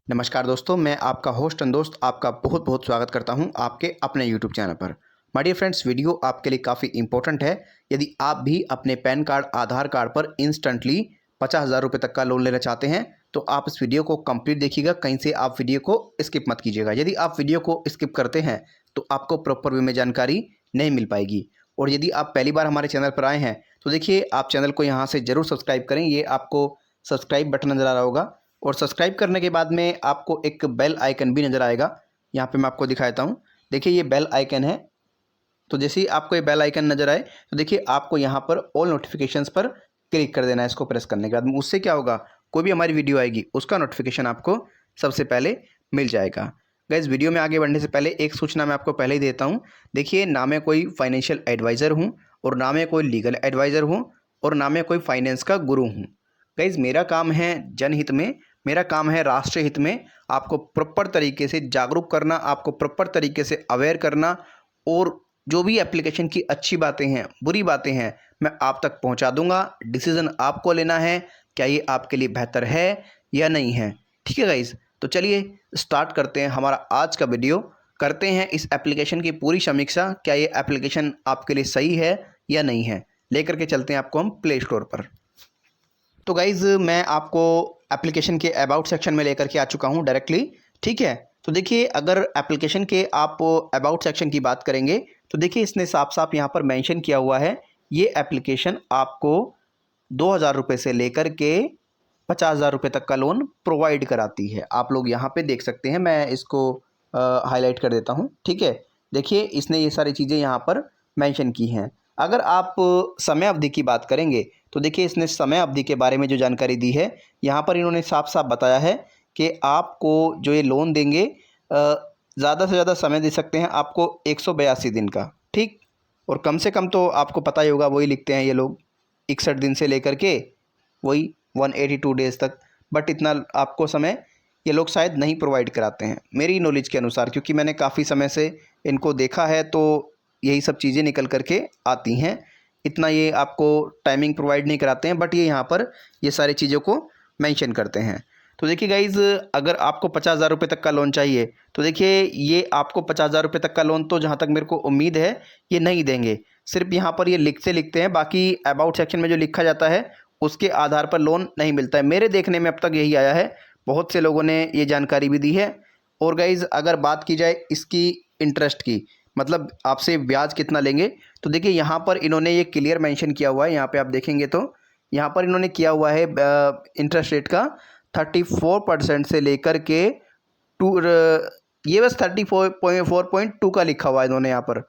नमस्कार दोस्तों, मैं आपका होस्ट एंड दोस्त आपका बहुत बहुत स्वागत करता हूं आपके अपने यूट्यूब चैनल पर। माय डियर फ्रेंड्स, वीडियो आपके लिए काफ़ी इंपॉर्टेंट है। यदि आप भी अपने पैन कार्ड, आधार कार्ड पर इंस्टेंटली 50,000 रुपये तक का लोन लेना चाहते हैं तो आप इस वीडियो को कंप्लीट देखिएगा, कहीं से आप वीडियो को स्किप मत कीजिएगा। यदि आप वीडियो को स्किप करते हैं तो आपको प्रॉपर वे में जानकारी नहीं मिल पाएगी। और यदि आप पहली बार हमारे चैनल पर आए हैं तो देखिए, आप चैनल को यहाँ से ज़रूर सब्सक्राइब करें। ये आपको सब्सक्राइब बटन नज़र आ रहा होगा और सब्सक्राइब करने के बाद में आपको एक बेल आइकन भी नज़र आएगा। यहाँ पे मैं आपको दिखा देता हूँ। देखिए, ये बेल आइकन है। तो जैसे ही आपको ये बेल आइकन नज़र आए तो देखिए, आपको यहाँ पर ऑल नोटिफिकेशंस पर क्लिक कर देना है। इसको प्रेस करने के बाद उससे क्या होगा, कोई भी हमारी वीडियो आएगी उसका नोटिफिकेशन आपको सबसे पहले मिल जाएगा। गाइस, वीडियो में आगे बढ़ने से पहले एक सूचना मैं आपको पहले ही देता हूँ। देखिए, ना मैं कोई फाइनेंशियल एडवाइज़र हूँ और ना मैं कोई लीगल एडवाइज़र हूँ और ना मैं कोई फाइनेंस का गुरु हूँ। गाइस, मेरा काम है जनहित में, मेरा काम है राष्ट्रीय हित में आपको प्रॉपर तरीके से जागरूक करना, आपको प्रॉपर तरीके से अवेयर करना। और जो भी एप्लीकेशन की अच्छी बातें हैं, बुरी बातें हैं, मैं आप तक पहुंचा दूंगा। डिसीजन आपको लेना है, क्या ये आपके लिए बेहतर है या नहीं है। ठीक है गाइस, तो चलिए स्टार्ट करते हैं हमारा आज का वीडियो। करते हैं इस एप्लीकेशन की पूरी समीक्षा, क्या ये एप्लीकेशन आपके लिए सही है या नहीं है। लेकर के चलते हैं आपको हम प्ले स्टोर पर। तो गाइज़, मैं आपको एप्लीकेशन के अबाउट सेक्शन में लेकर के आ चुका हूँ डायरेक्टली। ठीक है, तो देखिए, अगर एप्लीकेशन के आप अबाउट सेक्शन की बात करेंगे तो देखिए, इसने साफ साफ यहाँ पर मेंशन किया हुआ है, ये एप्लीकेशन आपको 2,000 रुपये से लेकर के 50,000 रुपये तक का लोन प्रोवाइड कराती है। आप लोग यहाँ पे देख सकते हैं, मैं इसको हाईलाइट कर देता हूँ। ठीक है, देखिए, इसने ये सारी चीज़ें यहाँ पर मेंशन की हैं। अगर आप समय अवधि की बात करेंगे तो देखिए, इसने समय अवधि के बारे में जो जानकारी दी है यहाँ पर इन्होंने साफ साफ बताया है कि आपको जो ये लोन देंगे, ज़्यादा से ज़्यादा समय दे सकते हैं आपको 182 दिन का। ठीक, और कम से कम तो आपको पता ही होगा, वही लिखते हैं ये लोग 61 दिन से लेकर के वही 182 डेज़ तक। बट इतना आपको समय ये लोग शायद नहीं प्रोवाइड कराते हैं मेरी नॉलेज के अनुसार, क्योंकि मैंने काफ़ी समय से इनको देखा है तो यही सब चीज़ें निकल करके आती हैं। इतना ये आपको टाइमिंग प्रोवाइड नहीं कराते हैं, बट ये यहाँ पर ये सारी चीज़ों को मेंशन करते हैं। तो देखिए गाइज़, अगर आपको 50,000 रुपये तक का लोन चाहिए तो देखिए, ये आपको 50,000 रुपये तक का लोन तो जहाँ तक मेरे को उम्मीद है ये नहीं देंगे। सिर्फ यहाँ पर ये लिखते हैं, बाकी अबाउट सेक्शन में जो लिखा जाता है उसके आधार पर लोन नहीं मिलता है। मेरे देखने में अब तक यही आया है, बहुत से लोगों ने ये जानकारी भी दी है। और गाइज़, अगर बात की जाए इसकी इंटरेस्ट की, मतलब आपसे ब्याज कितना लेंगे, तो देखिए यहाँ पर इन्होंने ये क्लियर मेंशन किया हुआ है। यहाँ पे आप देखेंगे तो यहाँ पर इन्होंने किया हुआ है इंटरेस्ट रेट का 34% से लेकर के टू, ये बस 34.2 का लिखा हुआ है इन्होंने यहाँ पर।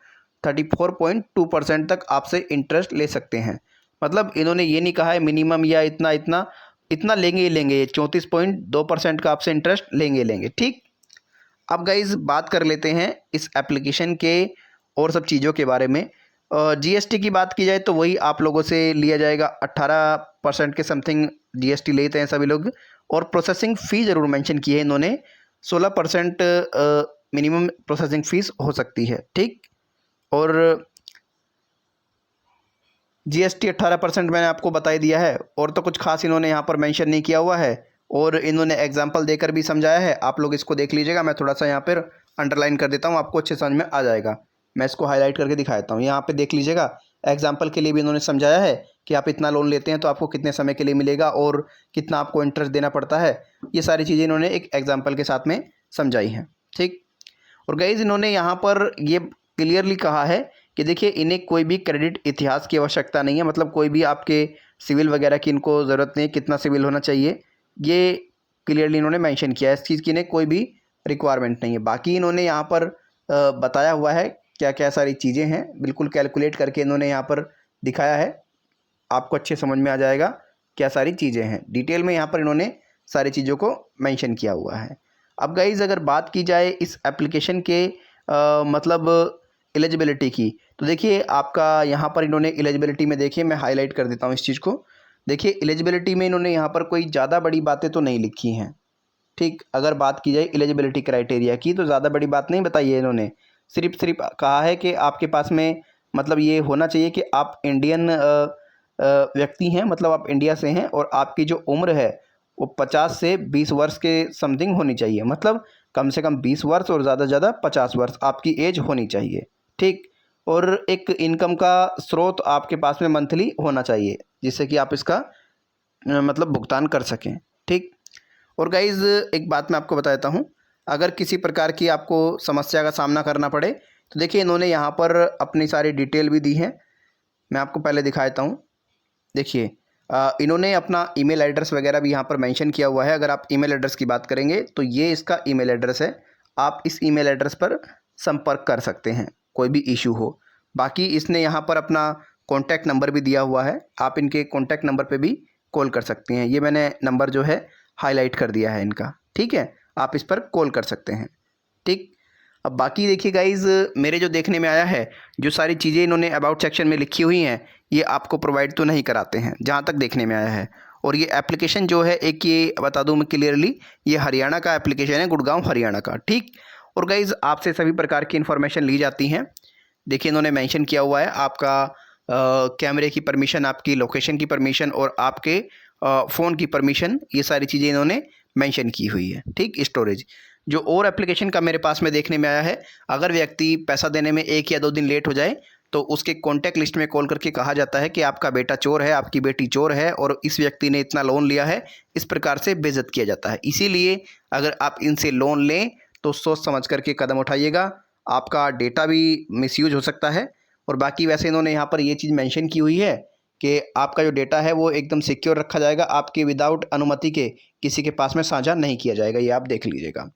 34.2% तक आपसे इंटरेस्ट ले सकते हैं। मतलब इन्होंने ये नहीं कहा है मिनिमम या इतना इतना इतना लेंगे ही लेंगे, ये 34.2% का आपसे इंटरेस्ट लेंगे ही लेंगे। ठीक, अब गाइज बात कर लेते हैं इस एप्लीकेशन के और सब चीज़ों के बारे में। जीएसटी की बात की जाए तो वही आप लोगों से लिया जाएगा, 18% के समथिंग जीएसटी लेते हैं सभी लोग। और प्रोसेसिंग फ़ी ज़रूर मेंशन की है इन्होंने, 16% मिनिमम प्रोसेसिंग फ़ीस हो सकती है। ठीक, और जीएसटी 18% मैंने आपको बता ही दिया है, और तो कुछ खास इन्होंने यहाँ पर मेंशन नहीं किया हुआ है। और इन्होंने एग्जाम्पल देकर भी समझाया है, आप लोग इसको देख लीजिएगा। मैं थोड़ा सा यहाँ पर अंडरलाइन कर देता हूँ, आपको अच्छे समझ में आ जाएगा। मैं इसको हाईलाइट करके दिखा देता हूँ, यहाँ पे देख लीजिएगा। एग्जाम्पल के लिए भी इन्होंने समझाया है कि आप इतना लोन लेते हैं तो आपको कितने समय के लिए मिलेगा और कितना आपको इंटरेस्ट देना पड़ता है। ये सारी चीज़ें इन्होंने एक एग्जाम्पल के साथ में समझाई हैं। ठीक, और गाइज, इन्होंने यहाँ पर ये क्लियरली कहा है कि देखिए, इन्हें कोई भी क्रेडिट इतिहास की आवश्यकता नहीं है। मतलब कोई भी आपके सिविल वगैरह की इनको ज़रूरत नहीं, कितना सिविल होना चाहिए ये क्लियरली इन्होंने मेंशन किया है। इस चीज़ की इन्हें कोई भी रिक्वायरमेंट नहीं है। बाकी इन्होंने यहाँ पर बताया हुआ है क्या क्या सारी चीज़ें हैं, बिल्कुल कैलकुलेट करके इन्होंने यहाँ पर दिखाया है। आपको अच्छे समझ में आ जाएगा क्या सारी चीज़ें हैं, डिटेल में यहाँ पर इन्होंने सारी चीज़ों को मेंशन किया हुआ है। अब गाइज़, अगर बात की जाए इस एप्लीकेशन के मतलब एलिजिबिलिटी की, तो देखिए आपका यहाँ पर इन्होंने एलिजिबिलिटी में, देखिए मैं हाईलाइट कर देता हूँ इस चीज़ को। देखिए, एलिजिबिलिटी में इन्होंने यहाँ पर कोई ज़्यादा बड़ी बातें तो नहीं लिखी हैं। ठीक, अगर बात की जाए एलिजिबिलिटी क्राइटेरिया की तो ज़्यादा बड़ी बात नहीं बताई है इन्होंने। सिर्फ कहा है कि आपके पास में मतलब ये होना चाहिए कि आप इंडियन व्यक्ति हैं, मतलब आप इंडिया से हैं और आपकी जो उम्र है वो 50 से 20 वर्ष के समथिंग होनी चाहिए, मतलब कम से कम 20 वर्ष और ज़्यादा से ज़्यादा 50 वर्ष आपकी एज होनी चाहिए, ठीक। और एक इनकम का स्रोत आपके पास में मंथली होना चाहिए, जिससे कि आप इसका मतलब भुगतान कर सकें, ठीक। और गाइज़ एक बात मैं आपको बता देता हूँ, अगर किसी प्रकार की आपको समस्या का सामना करना पड़े तो देखिए इन्होंने यहाँ पर अपनी सारी डिटेल भी दी है। मैं आपको पहले दिखा देता हूँ। देखिए इन्होंने अपना ईमेल एड्रेस वगैरह भी यहाँ पर मेंशन किया हुआ है। अगर आप ईमेल एड्रेस की बात करेंगे तो ये इसका ईमेल एड्रेस है, आप इस ईमेल एड्रेस पर संपर्क कर सकते हैं कोई भी इशू हो। बाकी इसने यहाँ पर अपना कॉन्टैक्ट नंबर भी दिया हुआ है, आप इनके कॉन्टैक्ट नंबर पे भी कॉल कर सकते हैं। ये मैंने नंबर जो है हाईलाइट कर दिया है इनका, ठीक है, आप इस पर कॉल कर सकते हैं, ठीक। अब बाकी देखिए गाइज़, मेरे जो देखने में आया है, जो सारी चीज़ें इन्होंने अबाउट सेक्शन में लिखी हुई हैं ये आपको प्रोवाइड तो नहीं कराते हैं जहाँ तक देखने में आया है। और ये एप्लीकेशन जो है, एक ये बता दूं मैं क्लियरली, ये हरियाणा का एप्लीकेशन है, गुड़गांव हरियाणा का, ठीक। और गाइज़ आपसे सभी प्रकार की इन्फॉर्मेशन ली जाती हैं। देखिए इन्होंने मेंशन किया हुआ है आपका कैमरे की परमिशन, आपकी लोकेशन की परमिशन और आपके फ़ोन की परमिशन, ये सारी चीज़ें इन्होंने मेंशन की हुई है, ठीक। स्टोरेज जो और एप्लीकेशन का मेरे पास में देखने में आया है, अगर व्यक्ति पैसा देने में 1 या 2 दिन लेट हो जाए तो उसके कॉन्टैक्ट लिस्ट में कॉल करके कहा जाता है कि आपका बेटा चोर है, आपकी बेटी चोर है और इस व्यक्ति ने इतना लोन लिया है, इस प्रकार से बेइज्जत किया जाता है। इसीलिए अगर आप इनसे लोन लें तो सोच समझ करके कदम उठाइएगा, आपका डेटा भी मिसयूज हो सकता है। और बाकी वैसे इन्होंने यहाँ पर ये चीज़ मेंशन की हुई है कि आपका जो डेटा है वो एकदम सिक्योर रखा जाएगा, आपके विदाउट अनुमति के किसी के पास में साझा नहीं किया जाएगा, ये आप देख लीजिएगा।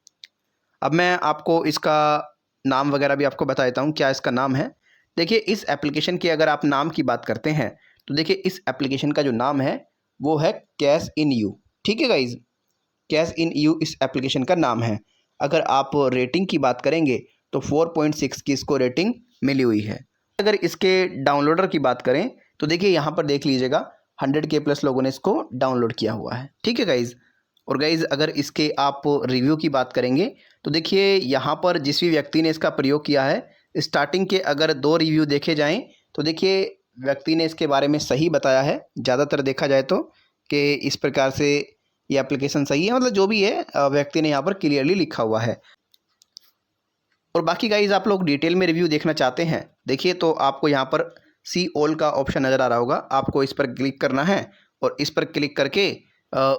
अब मैं आपको इसका नाम वगैरह भी आपको बता देता हूँ, क्या इसका नाम है। देखिए इस एप्लीकेशन की अगर आप नाम की बात करते हैं तो देखिए इस एप्लीकेशन का जो नाम है वो है कैश इन यू, ठीक है गाइज, कैश इन यू इस एप्लीकेशन का नाम है। अगर आप रेटिंग की बात करेंगे तो 4.6 की इसको रेटिंग मिली हुई है। अगर इसके डाउनलोडर की बात करें तो देखिए यहाँ पर देख लीजिएगा 100K प्लस लोगों ने इसको डाउनलोड किया हुआ है, ठीक है गाइज़। और गाइज़ अगर इसके आप रिव्यू की बात करेंगे तो देखिए यहाँ पर जिस भी व्यक्ति ने इसका प्रयोग किया है, स्टार्टिंग के अगर 2 रिव्यू देखे जाएं तो देखिए व्यक्ति ने इसके बारे में सही बताया है, ज़्यादातर देखा जाए तो, कि इस प्रकार से ये एप्लीकेशन सही है, मतलब जो भी है व्यक्ति ने यहाँ पर क्लियरली लिखा हुआ है। और बाकी गाइज़ आप लोग डिटेल में रिव्यू देखना चाहते हैं, देखिए तो आपको यहाँ पर सी ऑल का ऑप्शन नज़र आ रहा होगा, आपको इस पर क्लिक करना है और इस पर क्लिक करके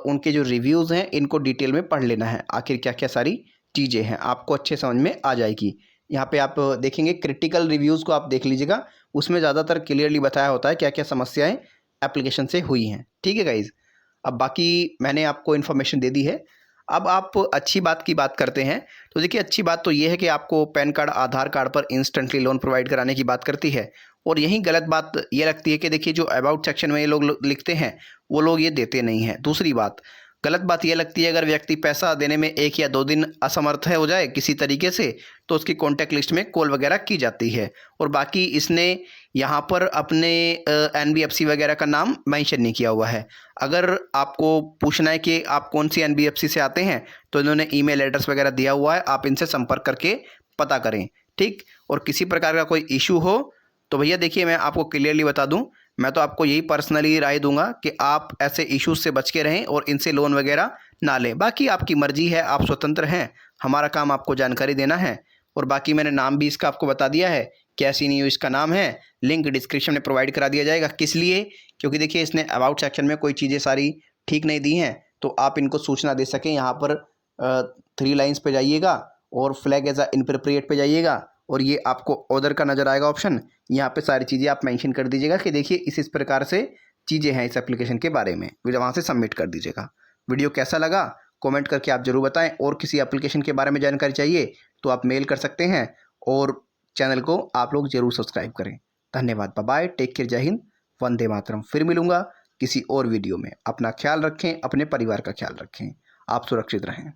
उनके जो रिव्यूज़ हैं इनको डिटेल में पढ़ लेना है, आखिर क्या क्या सारी चीज़ें हैं आपको अच्छे समझ में आ जाएगी। यहाँ पे आप देखेंगे क्रिटिकल रिव्यूज़ को आप देख लीजिएगा, उसमें ज़्यादातर क्लियरली बताया होता है क्या क्या समस्याएं एप्लीकेशन से हुई हैं, ठीक है गाइज़। अब बाकी मैंने आपको इन्फॉर्मेशन दे दी है। अब आप अच्छी बात की बात करते हैं तो देखिए अच्छी बात तो ये है कि आपको पैन कार्ड, आधार कार्ड पर इंस्टेंटली लोन प्रोवाइड कराने की बात करती है। और यहीं गलत बात ये लगती है कि देखिए जो अबाउट सेक्शन में ये लोग लिखते हैं वो लोग ये देते नहीं हैं। दूसरी बात, गलत बात ये लगती है अगर व्यक्ति पैसा देने में 1 या 2 दिन असमर्थ हो जाए किसी तरीके से तो उसकी कॉन्टैक्ट लिस्ट में कॉल वगैरह की जाती है। और बाकी इसने यहाँ पर अपने NBFC वगैरह का नाम मेंशन नहीं किया हुआ है। अगर आपको पूछना है कि आप कौन सी NBFC से आते हैं तो इन्होंने ईमेल एड्रेस वगैरह दिया हुआ है, आप इनसे संपर्क करके पता करें, ठीक। और किसी प्रकार का कोई इशू हो तो भैया देखिए मैं आपको क्लियरली बता दूं, मैं तो आपको यही पर्सनली राय दूंगा कि आप ऐसे इश्यूज से बच के रहें और इनसे लोन वगैरह ना लें। बाकी आपकी मर्जी है, आप स्वतंत्र हैं, हमारा काम आपको जानकारी देना है। और बाकी मैंने नाम भी इसका आपको बता दिया है, कैश इन यू इसका नाम है, लिंक डिस्क्रिप्शन में प्रोवाइड करा दिया जाएगा। किस लिए? क्योंकि देखिए इसने अबाउट सेक्शन में कोई चीज़ें सारी ठीक नहीं दी हैं तो आप इनको सूचना दे सकें। यहाँ पर 3 लाइन्स पे जाइएगा और फ्लैग एज अ इनअप्रोप्रिएट पे जाइएगा और ये आपको ऑर्डर का नज़र आएगा ऑप्शन, यहाँ पे सारी चीज़ें आप मेंशन कर दीजिएगा कि देखिए इस प्रकार से चीज़ें हैं इस एप्लीकेशन के बारे में, वहाँ से सबमिट कर दीजिएगा। वीडियो कैसा लगा कमेंट करके आप ज़रूर बताएं। और किसी एप्लीकेशन के बारे में जानकारी चाहिए तो आप मेल कर सकते हैं और चैनल को आप लोग ज़रूर सब्सक्राइब करें। धन्यवाद, बाय बाय, टेक केयर, जय हिंद, वंदे मातरम। फिर मिलूँगा किसी और वीडियो में। अपना ख्याल रखें, अपने परिवार का ख्याल रखें, आप सुरक्षित रहें।